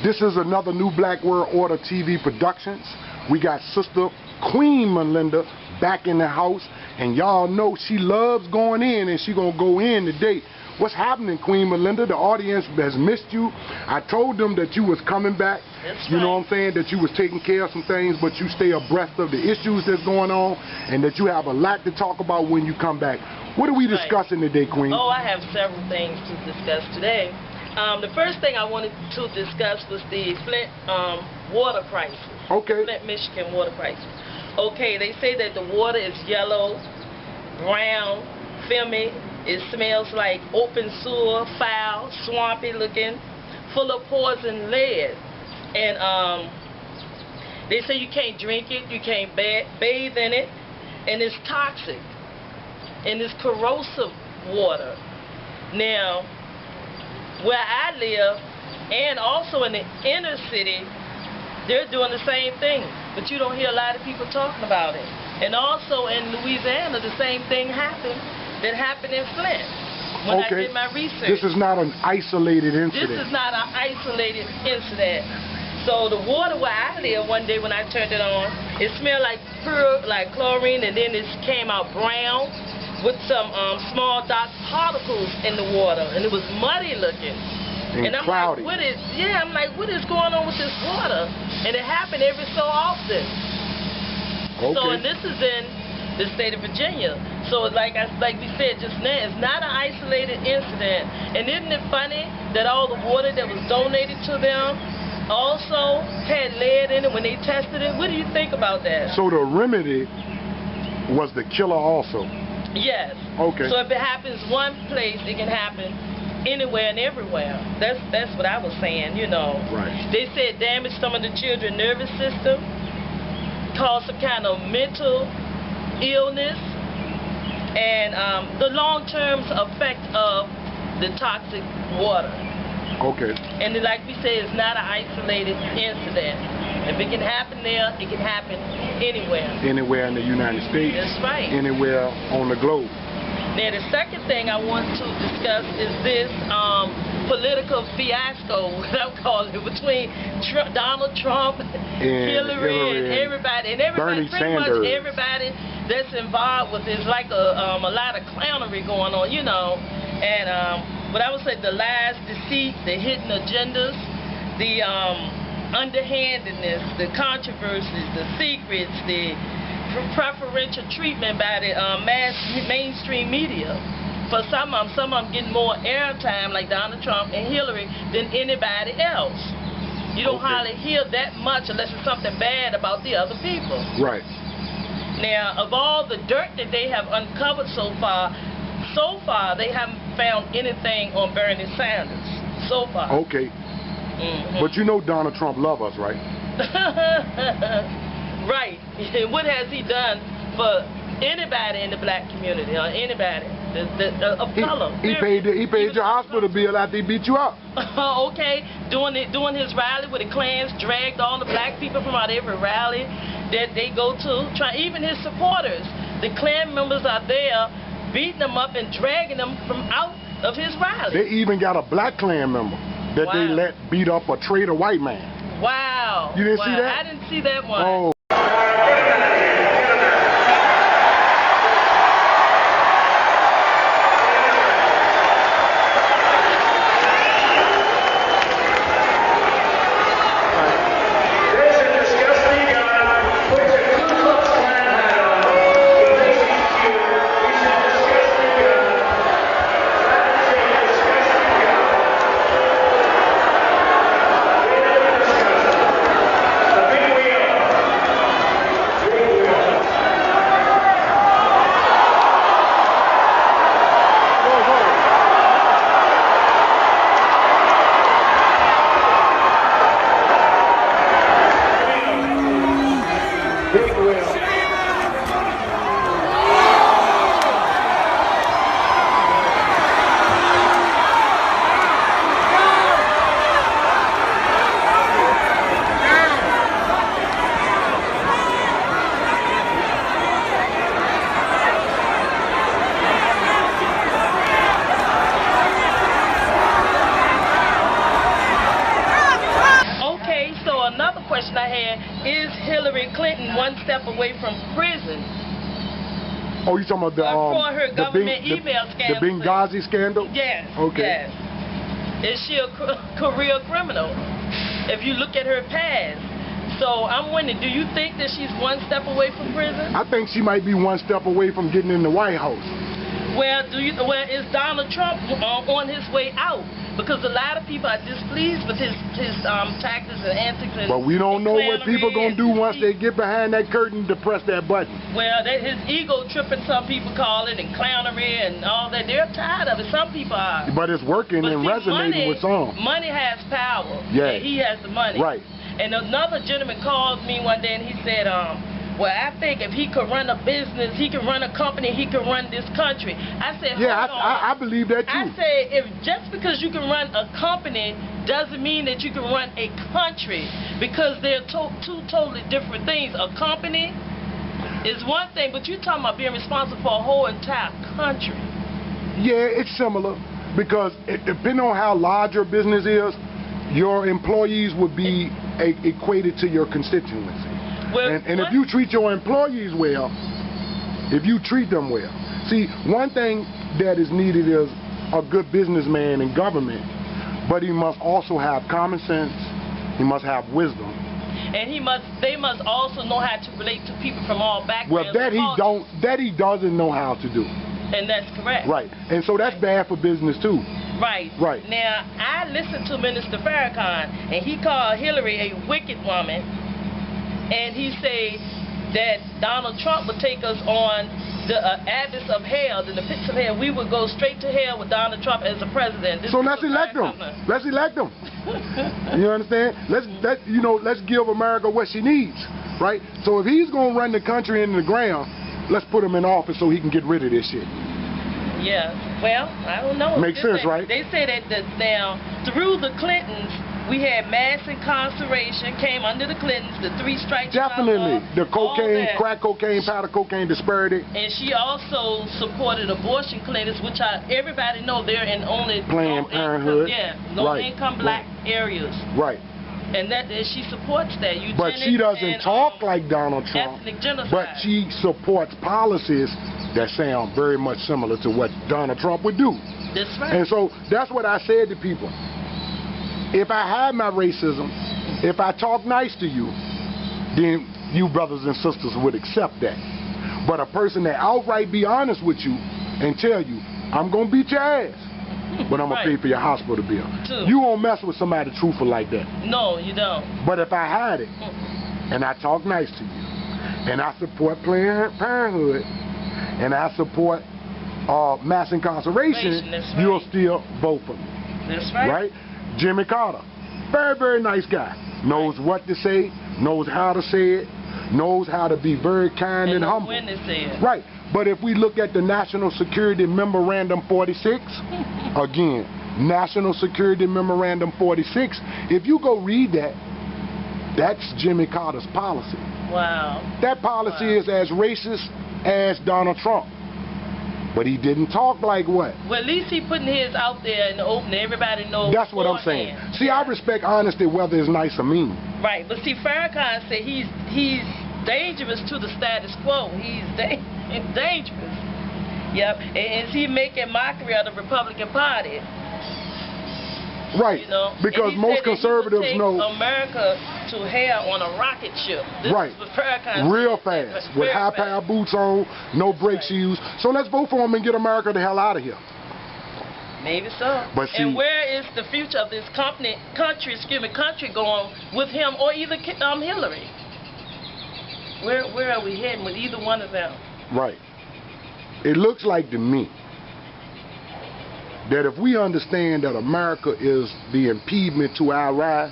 This is another New Black World Order TV Productions. We got Sister Queen Malinda back in the house, and y'all know she loves going in, and she gonna go in today. What's happening, Queen Malinda? The audience has missed you. I told them that you was coming back. That's you right. know what I'm saying? That you was taking care of some things, but you stay abreast of the issues that's going on, and that you have a lot to talk about when you come back. What are we discussing today, Queen? Oh, I have several things to discuss today. The first thing I wanted to discuss was the Flint water prices. Okay. Flint, Michigan water prices. Okay, they say that the water is yellow, brown, filmy. It smells like open sewer, foul, swampy looking, full of poison lead. And they say you can't drink it, you can't bathe in it, and it's toxic. And it's corrosive water. Now, where I live, and also in the inner city, they're doing the same thing, but you don't hear a lot of people talking about it. And also in Louisiana, the same thing happened that happened in Flint when I did my research. This is not an isolated incident. This is not an isolated incident. So the water where I live, one day when I turned it on, it smelled like pure, like chlorine, and then it came out brown with some small dark particles in the water, and it was muddy looking. And I'm cloudy. like, what is going on with this water? And it happened every so often. Okay. So, and this is in the state of Virginia. So like we said just now, it's not an isolated incident. And isn't it funny that all the water that was donated to them also had lead in it when they tested it? What do you think about that? So the remedy was the killer also? Yes. Okay. So if it happens one place, it can happen anywhere and everywhere. That's what I was saying, you know. Right. They said damage some of the children's nervous system, cause some kind of mental illness, and the long-term effect of the toxic water. Okay. And like we said, it's not an isolated incident. If it can happen there, it can happen anywhere. Anywhere in the United States. That's right. Anywhere on the globe. Now the second thing I want to discuss is this political fiasco, what I'm calling it, between Donald Trump, Hillary, and everybody, Bernie pretty Sanders. much everybody that's involved with this, like a lot of clownery going on, you know. And but I would say the lies, deceit, the hidden agendas, the underhandedness, the controversies, the secrets, the preferential treatment by the mainstream media. For some of them getting more airtime, like Donald Trump and Hillary, than anybody else. You don't hardly hear that much unless it's something bad about the other people. Right. Now, of all the dirt that they have uncovered so far they haven't found anything on Bernie Sanders so far. Okay. But you know Donald Trump loves us, right? Right. What has he done for anybody in the black community or anybody of color? He paid your hospital bill after he beat you up. Okay. Doing his rally with the Klans, dragged all the black people from out every rally that they go to. Even his supporters, the Klan members are there, beating them up and dragging them from out of his rally. They even got a black Klan member that they let beat up a traitor white man. Wow. You didn't see that? I didn't see that one. Oh. question I had, is Hillary Clinton one step away from prison? Oh, you talking about for her government email scandal? The Benghazi scandal? Yes. Okay. Yes. Is she a career criminal? If you look at her past. So I'm wondering, do you think that she's one step away from prison? I think she might be one step away from getting in the White House. Well, is Donald Trump on his way out? Because a lot of people are displeased with his tactics and antics. But we don't know what people gonna do once they get behind that curtain to press that button. Well, his ego tripping, some people call it, and clownery and all that. They're tired of it. Some people are. But it's working and resonating with some. Money has power. Yeah. And he has the money. Right. And another gentleman called me one day and he said, well, I think if he could run a business, he could run a company, he could run this country. I said, yeah, I believe that too. I said, if just because you can run a company doesn't mean that you can run a country, because they're two totally different things. A company is one thing, but you're talking about being responsible for a whole entire country. Yeah, it's similar, because depending on how large your business is, your employees would be equated to your constituency. Well, and if you treat your employees well, if you treat them well. See, one thing that is needed is a good businessman in government, but he must also have common sense, he must have wisdom. And they must also know how to relate to people from all backgrounds. Well, that he doesn't know how to do. And that's correct. Right. And so that's bad for business too. Right. Right. Now, I listened to Minister Farrakhan, and he called Hillary a wicked woman. And he said that Donald Trump would take us on the abyss of hell, the pits of hell. We would go straight to hell with Donald Trump as the president. So let's elect him. Let's elect him. You understand? Let's give America what she needs, right? So if he's gonna run the country into the ground, let's put him in office so he can get rid of this shit. Yeah. Well, I don't know. Makes sense, right? They say that now through the Clintons, we had mass incarceration, came under the Clintons, the 3 strikes. Definitely. The cocaine, crack cocaine, powder cocaine disparity. And she also supported abortion clinics, which everybody know they're in only Planned Parenthood. Low-income black areas. Right. And she supports that. But she doesn't talk like Donald Trump. Ethnic genocide. But she supports policies that sound very much similar to what Donald Trump would do. That's right. And so that's what I said to people. If I had my racism, if I talk nice to you, then you brothers and sisters would accept that. But a person that outright be honest with you and tell you, I'm going to beat your ass, but I'm going to pay for your hospital bill. You won't mess with somebody truthful like that. No, you don't. But if I had it, and I talk nice to you, and I support Planned Parenthood, and I support mass incarceration, you'll still vote for me. That's right. Right? Jimmy Carter, very, very nice guy. Knows what to say, knows how to say it, knows how to be very kind and humble. When to say it. Right. But if we look at the National Security Memorandum 46, again, National Security Memorandum 46, if you go read that, that's Jimmy Carter's policy. Wow. That policy is as racist as Donald Trump. But he didn't talk like what? Well, at least he putting his out there in the open. Everybody knows. That's what I'm saying. See, I respect honesty, whether it's nice or mean. Right, but see, Farrakhan said he's dangerous to the status quo. He's dangerous. Yep, and he making mockery of the Republican Party. Right, you know? because most conservatives know America to hell on a rocket ship. This right, real fast, with high-power boots on, no brake shoes. So let's vote for him and get America the hell out of here. Maybe so. But see, and where is the future of this country going with him or either Hillary? Where are we heading with either one of them? Right. It looks like to me that if we understand that America is the impediment to our rise,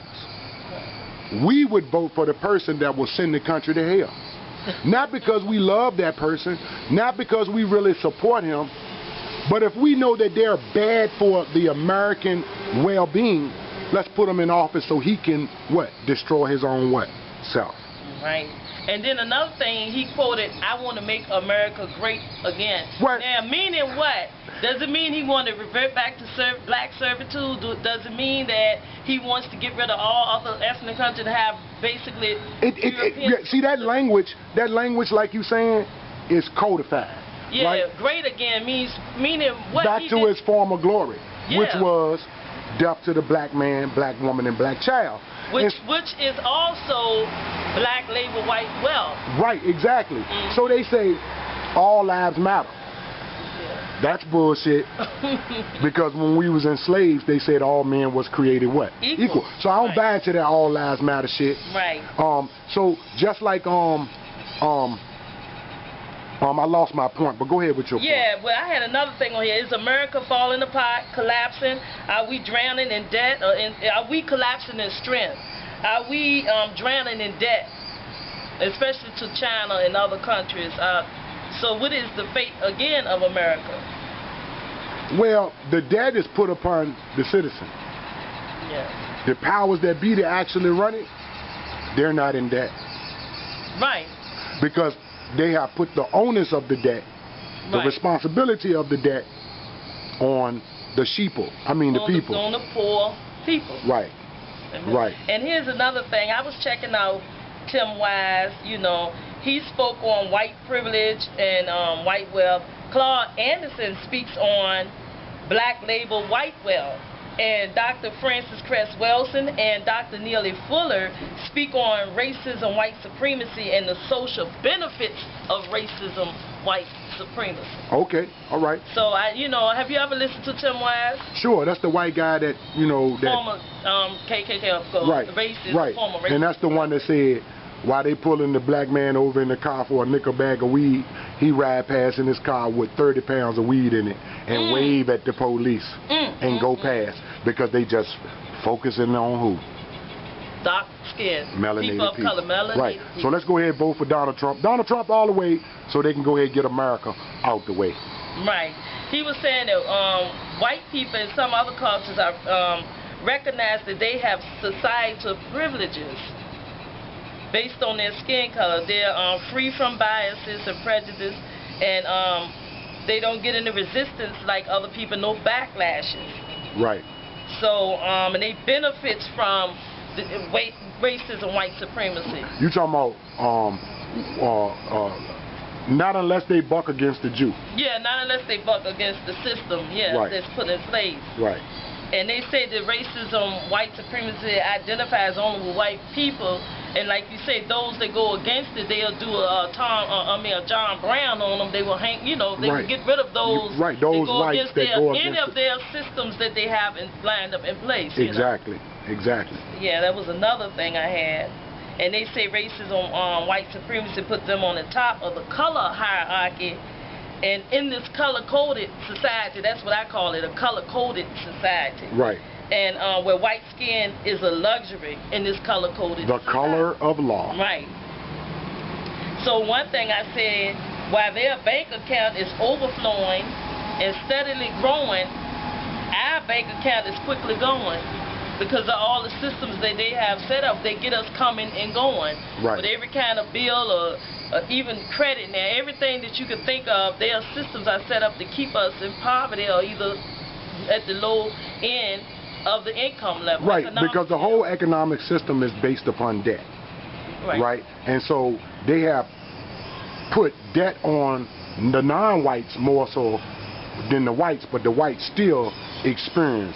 we would vote for the person that will send the country to hell. Not because we love that person, not because we really support him, but if we know that they're bad for the American well-being, let's put him in office so he can, what, destroy his own what? Self. Right. And then another thing, he quoted, "I want to make America great again." What? Now, meaning what? Does it mean he wanted to revert back to black servitude? Does it mean that he wants to get rid of all other ethnic countries and have basically European? See, that language, like you saying, is codified. Yeah, right? Great again meaning what? Back to his former glory, yeah. which was death to the black man, black woman, and black child. Which is also black labor white wealth. Right, exactly. So they say all lives matter. Yeah. That's bullshit. Because when we was enslaved, they said all men was created what? Equal. So I don't buy into that all lives matter shit. Right. So just like I lost my point, but go ahead with your point. Yeah, well, I had another thing on here. Is America falling apart, collapsing? Are we drowning in debt? Or are we collapsing in strength? Are we drowning in debt, especially to China and other countries? So what is the fate, again, of America? Well, the debt is put upon the citizen. Yeah. The powers that be that actually run it, they're not in debt. Right. Because they have put the onus of the debt, the responsibility of the debt on the sheeple. I mean the people. On the poor people. Right. Right. And here's another thing. I was checking out Tim Wise. You know, he spoke on white privilege and white wealth. Claude Anderson speaks on black labor white wealth. And Dr. Francis Cress Wilson and Dr. Neely Fuller speak on racism, white supremacy, and the social benefits of racism, white supremacy. Okay, all right. So have you ever listened to Tim Wise? Sure, that's the white guy that former KKK right, racist, right. Former racist. And that's the one that said, while they pulling the black man over in the car for a nickel bag of weed, he ride past in his car with 30 pounds of weed in it and wave at the police and go past because they just focusing on who? Dark skin. Melanated people of color, melanated right. people. So let's go ahead and vote for Donald Trump. Donald Trump all the way so they can go ahead and get America out the way. Right. He was saying that white people and some other cultures are recognize that they have societal privileges based on their skin color. They're free from biases and prejudice, and they don't get into resistance like other people, no backlashes. Right. So, and they benefits from the racism, white supremacy. You talking about not unless they buck against the Jew. Yeah, not unless they buck against the system, that's put in place. Right. And they say that racism, white supremacy identifies only with white people, and like you say, those that go against it, they'll do a John Brown on them. They will hang, they will get rid of those. Right, those whites that go against any of their systems that they have lined up in place. Exactly, exactly. Yeah, that was another thing I had. And they say racism, white supremacy put them on the top of the color hierarchy. And in this color-coded society, that's what I call it, a color-coded society. Right. And where white skin is a luxury in this color-coded society. The color of law. Right. So one thing I said, while their bank account is overflowing and steadily growing, our bank account is quickly going. Because of all the systems that they have set up, they get us coming and going. Right. With every kind of bill or even credit now, everything that you can think of, their systems are set up to keep us in poverty or either at the low end of the income level. Right, because the whole economic system is based upon debt. Right. And so they have put debt on the non-whites more so than the whites, but the whites still experience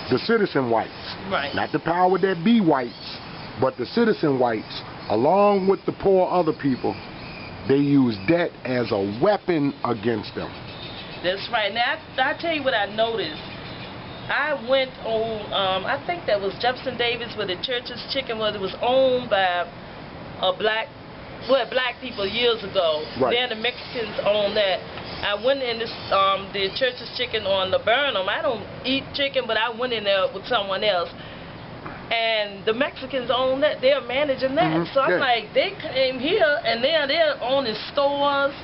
the citizen whites, not the power that be whites, but the citizen whites, along with the poor other people, they use debt as a weapon against them. That's right. Now, I tell you what I noticed. I went on, I think that was Jefferson Davis with the Church's Chicken, it was owned by black people years ago. Right. Then the Mexicans own that. I went in this the Church's Chicken on Laburnum. I don't eat chicken, but I went in there with someone else. And the Mexicans own that. They're managing that. So I'm like, they came here and they're owning stores,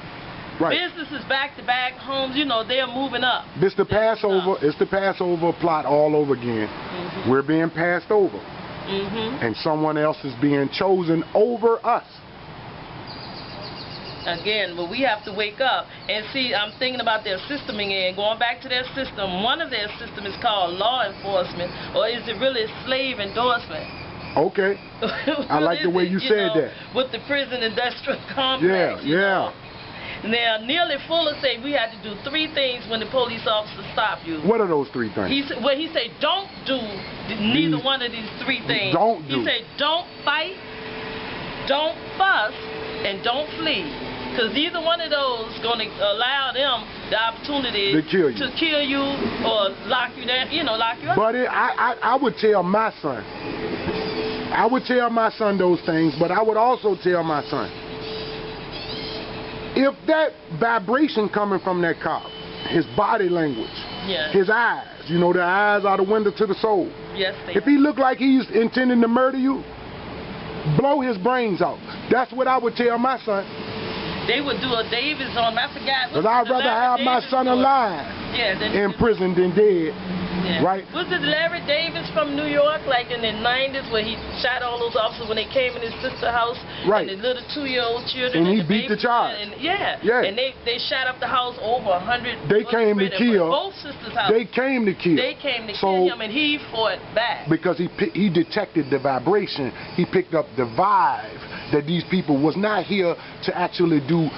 businesses back to back, homes, they're moving up. It's the Passover plot all over again. We're being passed over. and someone else is being chosen over us. Again, but we have to wake up and see. I'm thinking about their system again, going back to their system. One of their system is called law enforcement, or is it really slave endorsement? Okay. I like the way you said that. With the prison industrial complex. Yeah. Now, Nearly Fuller said we had to do 3 things when the police officer stop you. What are those 3 things? He said don't do neither one of these 3 things. He said don't fight, don't fuss, and don't flee. Because either one of those is going to allow them the opportunity to kill you or lock you down, lock you up. But I would tell my son. I would tell my son those things, but I would also tell my son, if that vibration coming from that cop, his body language, his eyes, the eyes are the window to the soul. Yes, if he look like he's intending to murder you, blow his brains out. That's what I would tell my son. They would do a Davis on him. I forgot. Because I'd rather have my son alive in prison than dead. Right? Was it Larry Davis from New York, like in the 90s, where he shot all those officers when they came in his sister's house? Right. And the little 2-year-old children. And he beat the child. And, and they shot up the house over 100. They came to kill. Both sisters' houses. They came to kill. They came to kill him, and he fought back. Because he detected the vibration. He picked up the vibe that these people was not here to actually do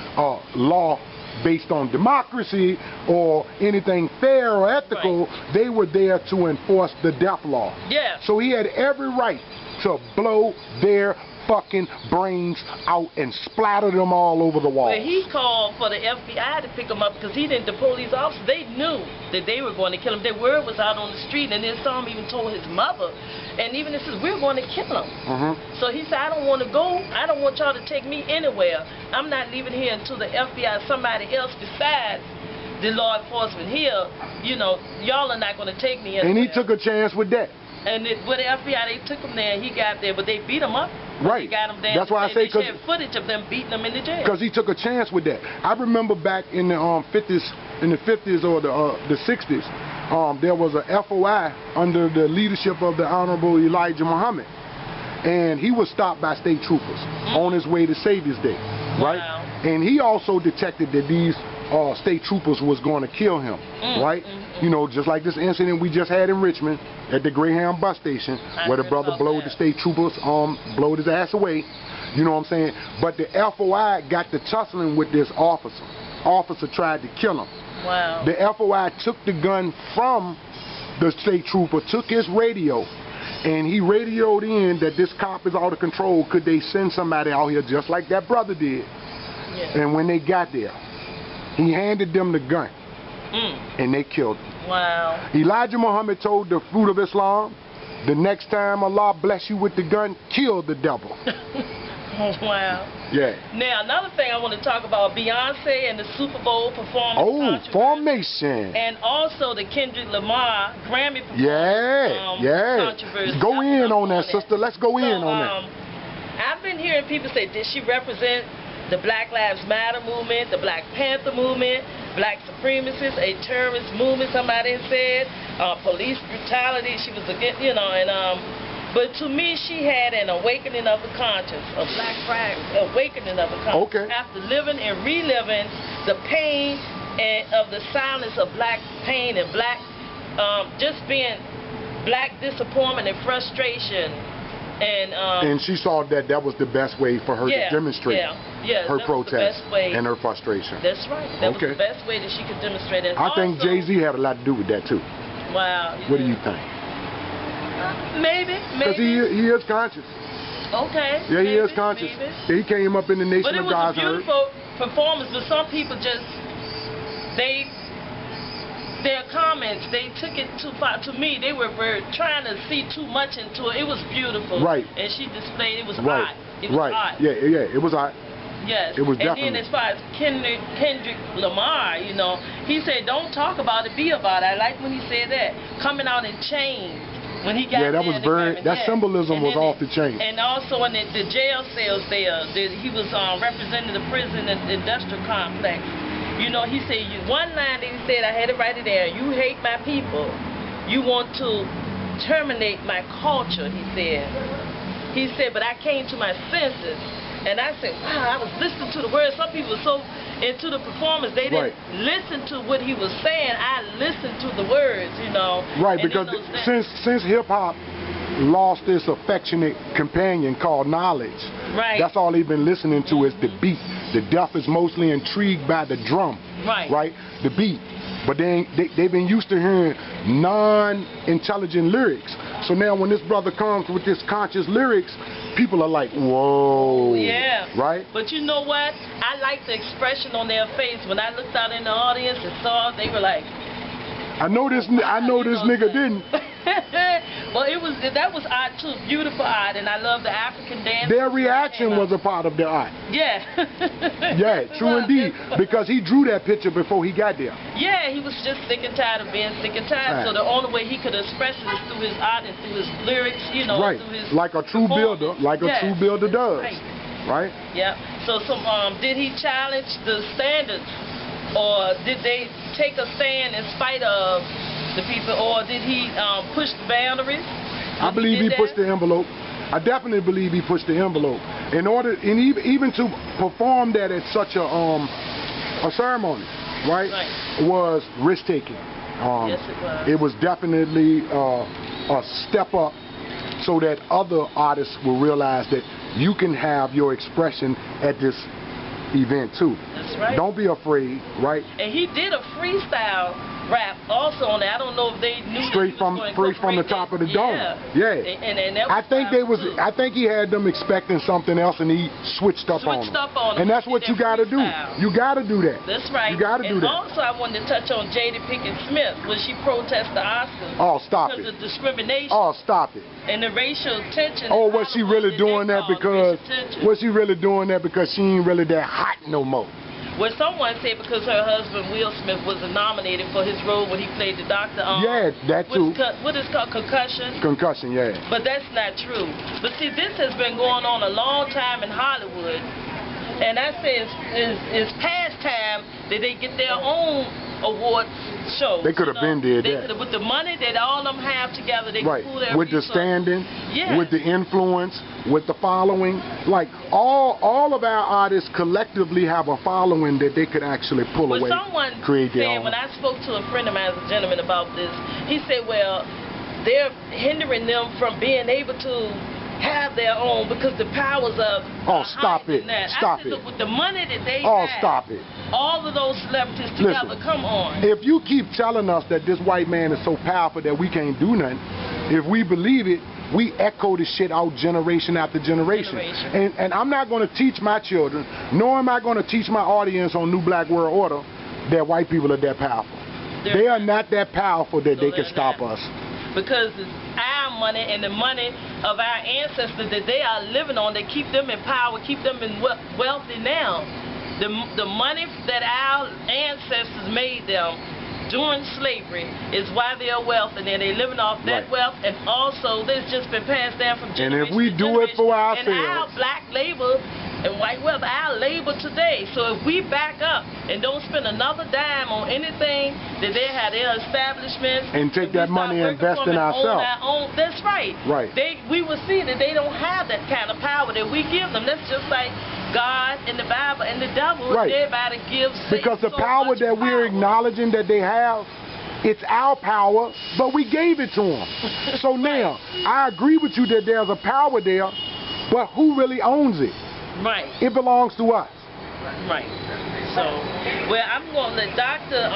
law based on democracy or anything fair or ethical. They were there to enforce the death law. So he had every right to blow their fucking brains out and splatter them all over the wall. Well, he called for the FBI to pick him up because the police officers, they knew that they were going to kill him. Their word was out on the street, and then some even told his mother. And even he says, we're going to kill him. So he said, I don't want to go. I don't want y'all to take me anywhere. I'm not leaving here until the FBI, somebody else besides the law enforcement here, y'all are not going to take me anywhere. And he took a chance with that. And with the FBI, they took him there, and he got there, but they beat him up. Right. Got him there. That's why I say, because they footage of them beating him in the jail. Because he took a chance with that. I remember back in the 50s or the 60s, there was a FOI under the leadership of the Honorable Elijah Muhammad, and he was stopped by state troopers on his way to Savior's Day, right? And he also detected that these state troopers was going to kill him, right? Just like this incident we just had in Richmond at the Greyhound bus station, where the brother blowed the state troopers, blowed his ass away. You know what I'm saying? But the FOI got to tussling with this officer. Officer tried to kill him. Wow. The FOI took the gun from the state trooper, took his radio, and he radioed in that this cop is out of control. Could they send somebody out here just like that brother did? And when they got there, he handed them the gun, and they killed him. Wow. Elijah Muhammad told the Fruit of Islam, the next time Allah bless you with the gun, kill the devil. Wow. Yeah. Now, another thing I want to talk about, Beyonce and the Super Bowl performance. Formation. And also the Kendrick Lamar Grammy performance. Controversy. Go in on that, sister. Let's go in on that. I've been hearing people say, did she represent the Black Lives Matter movement, the Black Panther movement, black supremacists, a terrorist movement, somebody said, police brutality, she was against, but to me, she had an awakening of the conscience, a black pride, awakening of the conscience. After living and reliving the pain of the silence of black pain and black, just being black disappointment and frustration. And she saw that was the best way for her to demonstrate her protest and her frustration. That's right. That was the best way that she could demonstrate it. I think Jay-Z had a lot to do with that too. Wow. What do you think? Maybe. Because he is conscious. Okay. Yeah, he is conscious. He came up in the nation of God's earth. But it was a beautiful performance, but some people just, their comments, they took it too far. To me, they were trying to see too much into it. It was beautiful. Right. And she displayed, it was art. It was art. Yeah, it was art. Yes. It was definitely. And then as far as Kendrick Lamar, he said, don't talk about it, be about it. I like when he said that. Coming out in chains. When he got that was very, that symbolism was off the chain. And also in the jail cells there, he was representing the prison and industrial complex. He said, one line that he said, I had it right there, you hate my people. You want to terminate my culture, he said. He said, but I came to my senses. And I said, wow, I was listening to the words. Some people were so into the performance, they didn't listen to what he was saying. I listened to the words, you know. Right, because since hip-hop lost its affectionate companion called knowledge, that's all they've been listening to is the beat. The deaf is mostly intrigued by the drum, right? The beat. But they've been used to hearing non-intelligent lyrics. So now when this brother comes with this conscious lyrics, people are like, whoa, right? But you know what? I like the expression on their face. When I looked out in the audience and saw, they were like, I know this nigga didn't. Well, that was art too, beautiful art, and I love the African dance. Their reaction was a part of their art. Yeah. Yeah, true indeed, because he drew that picture before he got there. Yeah, he was just sick and tired of being sick and tired, so the only way he could express it is through his art and through his lyrics, you know, through his like a true builder, does. Right? Yeah. So did he challenge the standards, or did they take a stand in spite of the people, or did he push the boundaries? I believe he pushed the envelope. I definitely believe he pushed the envelope. Even to perform that at such a ceremony, was risk taking. Yes, it was. It was definitely a step up, so that other artists will realize that you can have your expression at this event too. That's right. Don't be afraid, right? And he did a freestyle rap also on that. I don't know if they knew straight from the top of the dome. Yeah. And that was I think he had them expecting something else, and he switched up on them. And that's what you got to do. You got to do that. That's right. You got to do that. And also I wanted to touch on Jada Pinkett Smith when she protested the Oscars. Oh, stop it. Because of discrimination. Oh, stop it. And the racial tension. Oh, was she really doing that because she ain't really that hot no more? Well, someone said because her husband Will Smith was nominated for his role when he played the doctor. Yeah, that too. What is called concussion? Concussion, yeah. But that's not true. But see, this has been going on a long time in Hollywood, and I say it's past time that they get their own awards shows. They could have been did that. With the money that all of them have together, they can pull their with the standing, yeah, with the influence, with the following. Like all of our artists collectively have a following that they could actually pull away, create their own. When I spoke to a friend of mine, a gentleman, about this, he said, well, they're hindering them from being able to have their own because the powers of stop it. Stop it. With the money that they have, stop it. All of those celebrities together, come on. If you keep telling us that this white man is so powerful that we can't do nothing, if we believe it, we echo this shit out generation after generation. And I'm not going to teach my children, nor am I going to teach my audience on New Black World Order that white people are that powerful. They are not that powerful that they can stop us. Because it's our money and the money of our ancestors that they are living on that keep them in power, keep them in wealthy now. The money that our ancestors made them during slavery is why they're wealthy, and they're living off that wealth, and also it's just been passed down from generation to generation. And if we do it for ourselves, and our black labor and white wealth, our labor today. So if we back up and don't spend another dime on anything that they had their establishments, and take that money and invest in ourselves, that's right. We will see that they don't have that kind of power that we give them. That's just like God and the Bible and the devil. Everybody gives because the power that we're acknowledging that they have, it's our power, but we gave it to them. So now, I agree with you that there's a power there, but who really owns it? It belongs to us. So, well, I'm going to let Dr.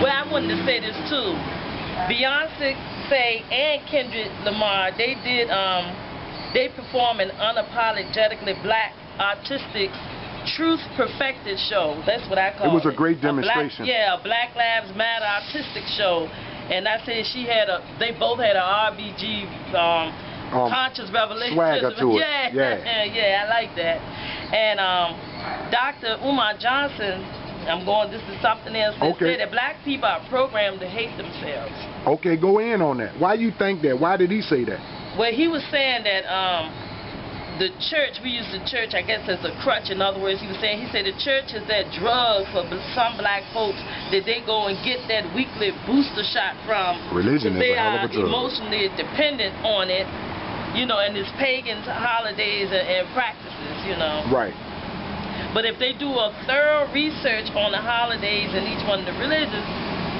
Well, I wanted to say this too. Beyonce and Kendrick Lamar, they perform an unapologetically black, artistic, truth perfected show. That's what I call it. It was a great demonstration. A Black Lives Matter artistic show. And I said they both had an RBG conscious revelation. Swagger to it. Yeah, I like that. And Dr. Umar Johnson, this is something else that said that black people are programmed to hate themselves. Okay, go in on that. Why you think that? Why did he say that? Well, he was saying that the church, we use the church, I guess, as a crutch. In other words, he said the church is that drug for some black folks that they go and get that weekly booster shot from. Religion is a hell of a drug. They are emotionally dependent on it, you know, and it's pagan holidays and practices, you know. Right. But if they do a thorough research on the holidays and each one of the religions,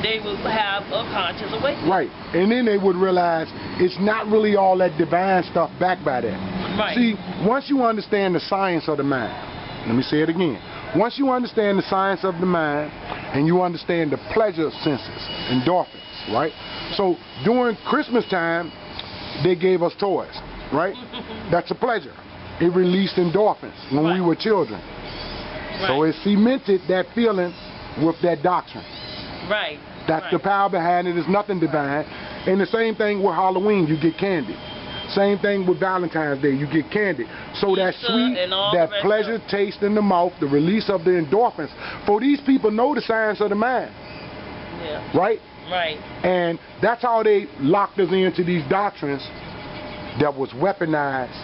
they will have a conscious awakening. Right. And then they would realize it's not really all that divine stuff backed by that. Right. See, once you understand the science of the mind, let me say it again. Once you understand the science of the mind and you understand the pleasure senses, endorphins, right? So during Christmas time, they gave us toys, right? That's a pleasure. It released endorphins when we were children. So it cemented that feeling with that doctrine. Right. That's the power behind it. It's nothing divine. And the same thing with Halloween, you get candy. Same thing with Valentine's Day, you get candy. So that sweet, that pleasure taste in the mouth, the release of the endorphins. For these people know the science of the mind. Yeah. Right? Right. And that's how they locked us into these doctrines that was weaponized.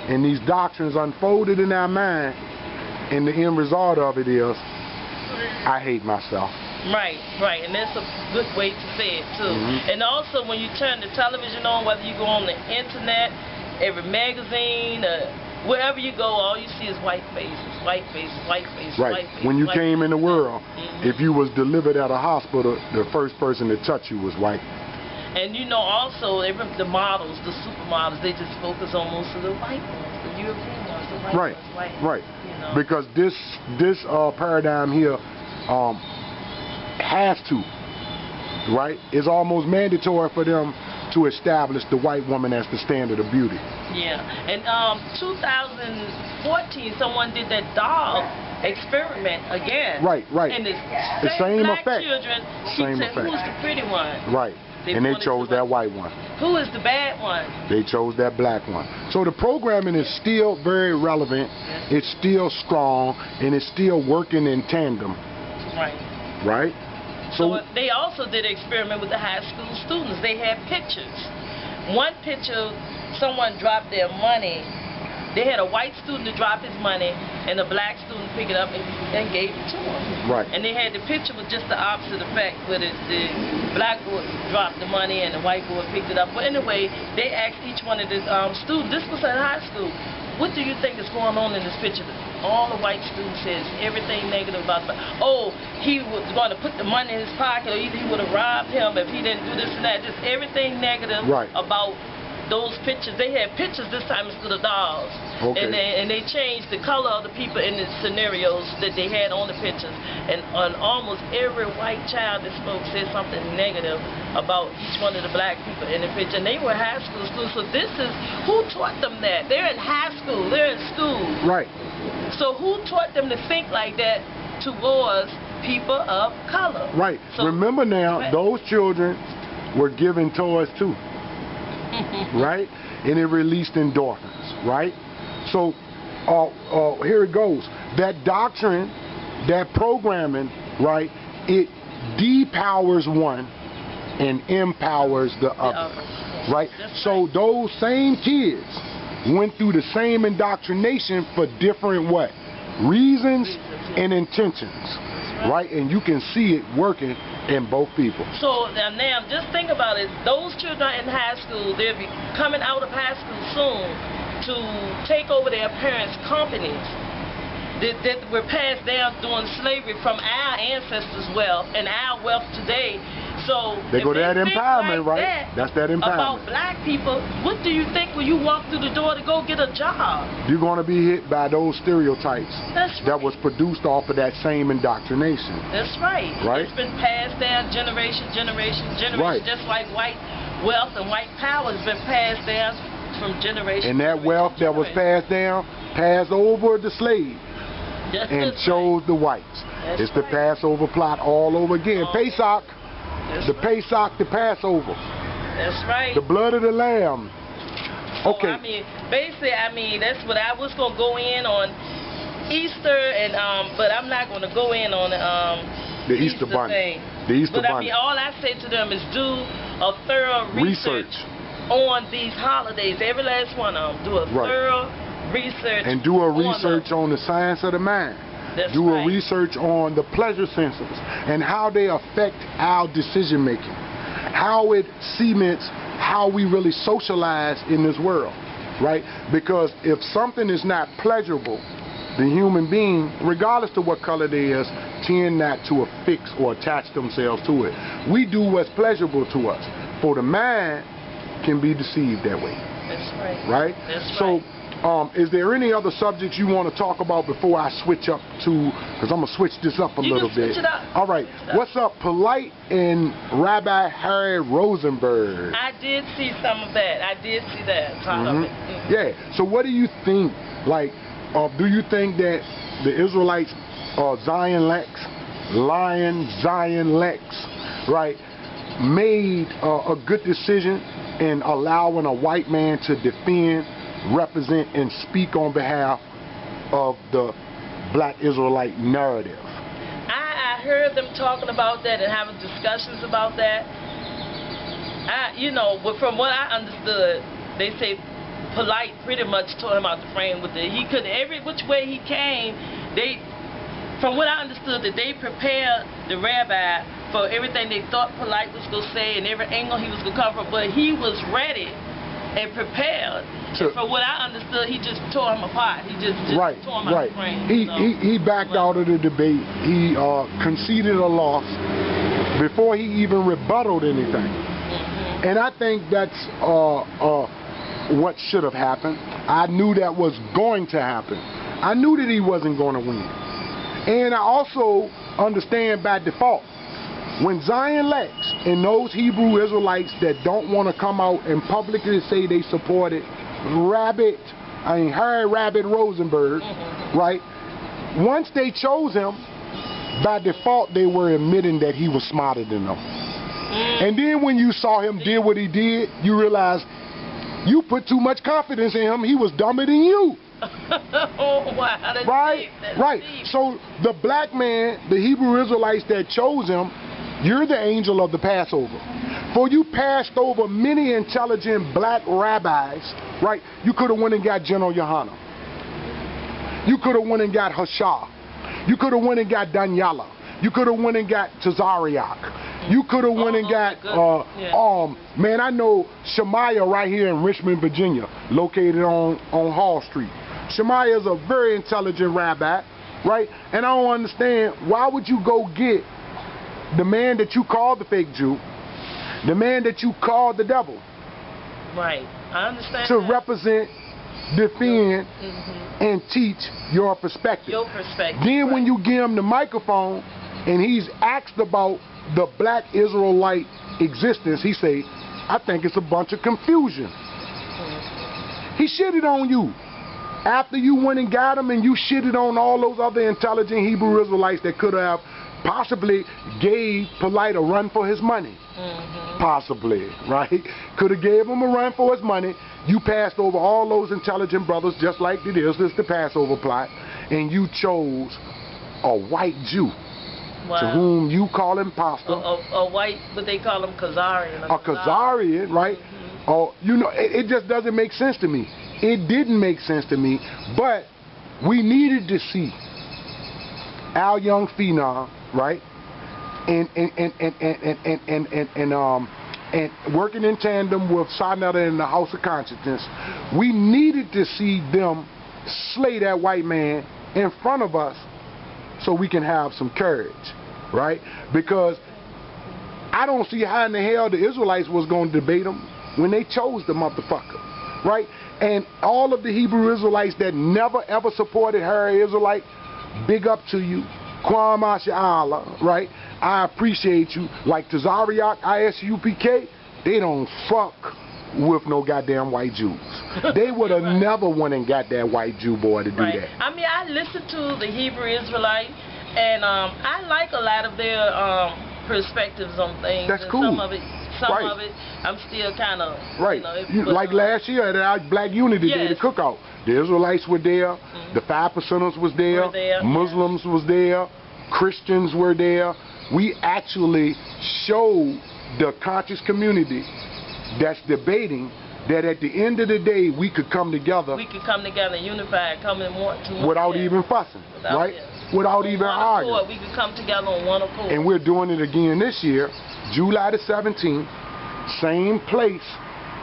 And these doctrines unfolded in our mind. And the end result of it is, I hate myself. Right, right, and that's a good way to say it too. And also when you turn the television on, whether you go on the internet, every magazine, wherever you go, all you see is white faces, white faces, white faces, right. White faces. When you came in the world, if you was delivered at a hospital, the first person to touch you was white. And you know also, the models, the supermodels, they just focus on most of the white ones, the European ones, the white ones, white. Right, you know. Because this paradigm here, has to, right? It's almost mandatory for them to establish the white woman as the standard of beauty. Yeah, and 2014, someone did that doll experiment again. Right, right. And the same black effect. Children, Same said, effect. who's the pretty one? Right. And they chose that white one. Who is the bad one? They chose that black one. So the programming is still very relevant. It's still strong, and it's still working in tandem. Right. Right? So they also did an experiment with the high school students. They had pictures. One picture, someone dropped their money. They had a white student to drop his money, and a black student pick it up and gave it to him. Right. And they had the picture with just the opposite effect, where the black boy dropped the money and the white boy picked it up. But anyway, they asked each one of the students, this was at high school, what do you think is going on in this picture? All the white students says everything negative about the he was going to put the money in his pocket, or either he would have robbed him if he didn't do this and that. Just everything negative about those pictures. They had pictures this time instead of dolls. Okay. And they changed the color of the people in the scenarios that they had on the pictures. And on almost every white child that spoke said something negative about each one of the black people in the picture. And they were high school students. So this is, who taught them that? They're in high school. They're in school. Right. So who taught them to think like that towards people of color? Right. So, remember now, those children were given toys too. Right? And it released endorphins. Right? So here it goes. That doctrine, that programming, right, it depowers one and empowers the other. Right? So those same kids went through the same indoctrination for different what? Reasons and intentions. Right? And you can see it working in both people. So now just think about it. Those children in high school, they'll be coming out of high school soon to take over their parents' companies that were passed down during slavery from our ancestors' wealth and our wealth today. So they go to that empowerment, like right? That's that empowerment. About black people, what do you think when you walk through the door to go get a job? You're going to be hit by those stereotypes that was produced off of that same indoctrination. That's right. Right? It's been passed down generation. Right. Just like white wealth and white power has been passed down from generation. And that wealth that was passed down passed over the slave and chose the whites. It's the Passover plot all over again. Pesach. The Pesach, the Passover. That's right. The blood of the lamb. Okay. I mean, basically, that's what I was gonna go in on Easter, and but I'm not gonna go in on the Easter bunny. Thing. The Easter bunny. But I mean, all I say to them is do a thorough research on these holidays. Every last one of them. Do a thorough research. And do a research on the science of the mind. That's do right. a research on the pleasure sensors and how they affect our decision making. How it cements how we really socialize in this world, right? Because if something is not pleasurable, the human being, regardless of what color they is, tend not to affix or attach themselves to it. We do what's pleasurable to us. For the mind can be deceived that way. That's right. Right? That's so, right. Is there any other subjects you want to talk about before I switch up to, because I'm going to switch this up a little bit. Switch it up. All right. What's up, Polight and Rabbi Harry Rosenberg? I did see some of that. I did see that. Part of it. Yeah. So what do you think, like, do you think that the Israelites, Zion Lex, right, made a good decision in allowing a white man to defend, represent, and speak on behalf of the black Israelite narrative? I heard them talking about that and having discussions about that. But from what I understood, they say Polight pretty much tore him out the frame with it. He could, every which way he came, from what I understood, that they prepared the rabbi for everything they thought Polight was going to say and every angle he was going to come from, but he was ready and prepared. And from what I understood, he just tore him apart. He just tore him out the frame. He backed out of the debate. He conceded a loss before he even rebutted anything. And I think that's what should have happened. I knew that was going to happen. I knew that he wasn't going to win. And I also understand by default, when Zion Lex and those Hebrew Israelites that don't want to come out and publicly say they supported Harry Rabbit Rosenberg, right? Once they chose him, by default they were admitting that he was smarter than them. And then when you saw him did what he did, you realized you put too much confidence in him. He was dumber than you. Oh, wow. That's right? Deep. Right. Deep. So the black man, the Hebrew Israelites that chose him, you're the angel of the Passover. For you passed over many intelligent black rabbis, right? You could have went and got General Yohanan. You could have went and got H.O.K. You could have went and got Daniela. You could have went and got Tazariak. You could have went and got, man, I know Shemaiah right here in Richmond, Virginia, located on Hall Street. Shemaiah is a very intelligent rabbi, right? And I don't understand, why would you go get the man that you called the fake Jew, the man that you called the devil? Right, I understand to that. Represent, defend, and teach your perspective. Your perspective. Then when you give him the microphone and he's asked about the black Israelite existence, he say, I think it's a bunch of confusion. He shitted on you. After you went and got him and you shitted on all those other intelligent Hebrew Israelites that could have possibly gave Polight a run for his money. Possibly, right? Could have gave him a run for his money. You passed over all those intelligent brothers just like it is. This is the Passover plot. And you chose a white Jew. Wow. To whom you call imposter. A white, but they call him Khazarian. A Khazarian, right? You know, it just doesn't make sense to me. It didn't make sense to me, but we needed to see our young phenom, right? And working in tandem with Sarnetta in the House of Consciousness, we needed to see them slay that white man in front of us so we can have some courage, right? Because I don't see how in the hell the Israelites was going to debate him when they chose the motherfucker, right? And all of the Hebrew Israelites that never ever supported Harry Israelite, big up to you. Kwam Allah, right? I appreciate you. Like Tazariak, ISUPK, they don't fuck with no goddamn white Jews. They would have never went and got that white Jew boy to do that. I mean, I listened to the Hebrew Israelite, and I like a lot of their perspectives on things. That's cool. Some of it, I'm still kind of like last year at our Black Unity Day, the cookout. The Israelites were there, the 5%ers was there, Muslims was there, Christians were there. We actually showed the conscious community that's debating that at the end of the day we could come together. We could come together and unify, come and want to. Without even fussing, right? Without even arguing. We could come together on one accord. And we're doing it again this year, July the 17th, same place,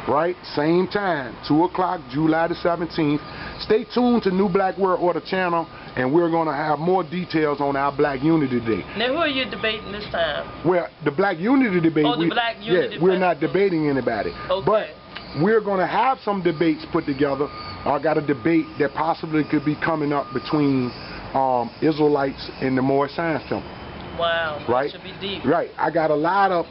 right? Same time, 2 o'clock, July the 17th. Stay tuned to New Black World Order channel, and we're going to have more details on our Black Unity Day. Now, who are you debating this time? Well, the Black Unity debate, we're not debating anybody. Okay. But we're going to have some debates put together. I got a debate that possibly could be coming up between Israelites and the Moorish Science Temple. Wow, right? That should be deep. Right. I got a lot of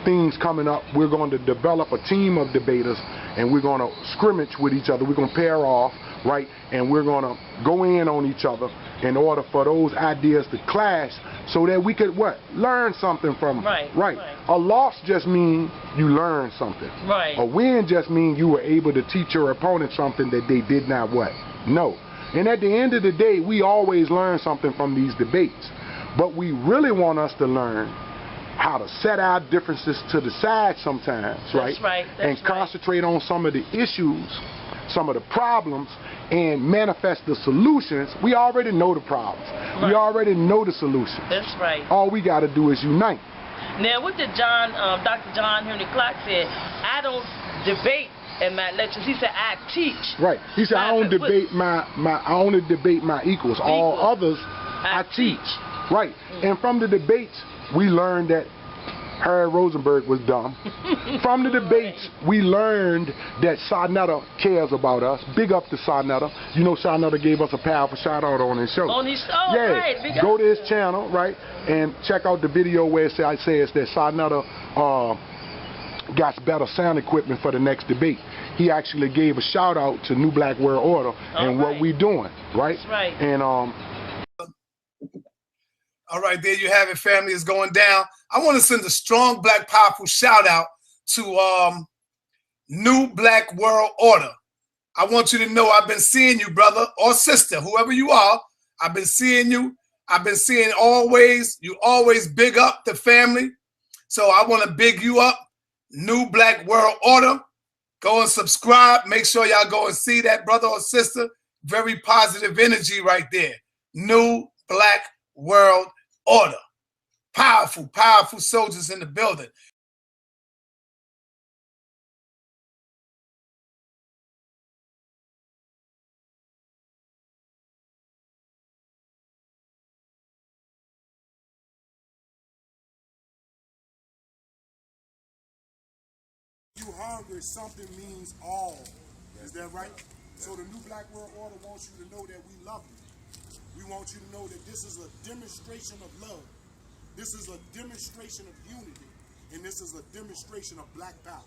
things coming up. We're going to develop a team of debaters, and we're going to scrimmage with each other. We're going to pair off, right? And we're going to go in on each other in order for those ideas to clash, so that we could learn something from. Right. A loss just means you learn something. Right. A win just means you were able to teach your opponent something that they did not know. And at the end of the day, we always learn something from these debates. But we really want us to learn how to set our differences to the side sometimes, right? That's right. And concentrate on some of the issues, some of the problems, and manifest the solutions. We already know the problems. Right. We already know the solutions. That's right. All we got to do is unite. Now, what did Dr. John Henry Clark said? I don't debate in my lectures. He said I teach. Right. He said I don't debate I only debate my equals. All others I teach. Right. And from the debates, we learned that Harry Rosenberg was dumb. From the debates, we learned that Sarnetta cares about us. Big up to Sarnetta. You know, Sarnetta gave us a powerful shout out on his show. On his show, yeah. Right. Big Go to his channel, right, and check out the video where it says that Sarnetta got better sound equipment for the next debate. He actually gave a shout out to New Black World Order and what we doing, right? That's right. And all right, there you have it, family. Is going down. I want to send a strong, black, powerful shout out to New Black World Order. I want you to know I've been seeing you, brother or sister, whoever you are. I've been seeing you. I've been seeing always. You always big up the family. So I want to big you up. New Black World Order. Go and subscribe. Make sure y'all go and see that, brother or sister. Very positive energy right there. New Black World Order. Powerful, powerful soldiers in the building. You hungry, something means all. Is that right? So the New Black World Order wants you to know that we love you. We want you to know that this is a demonstration of love. This is a demonstration of unity. And this is a demonstration of black power.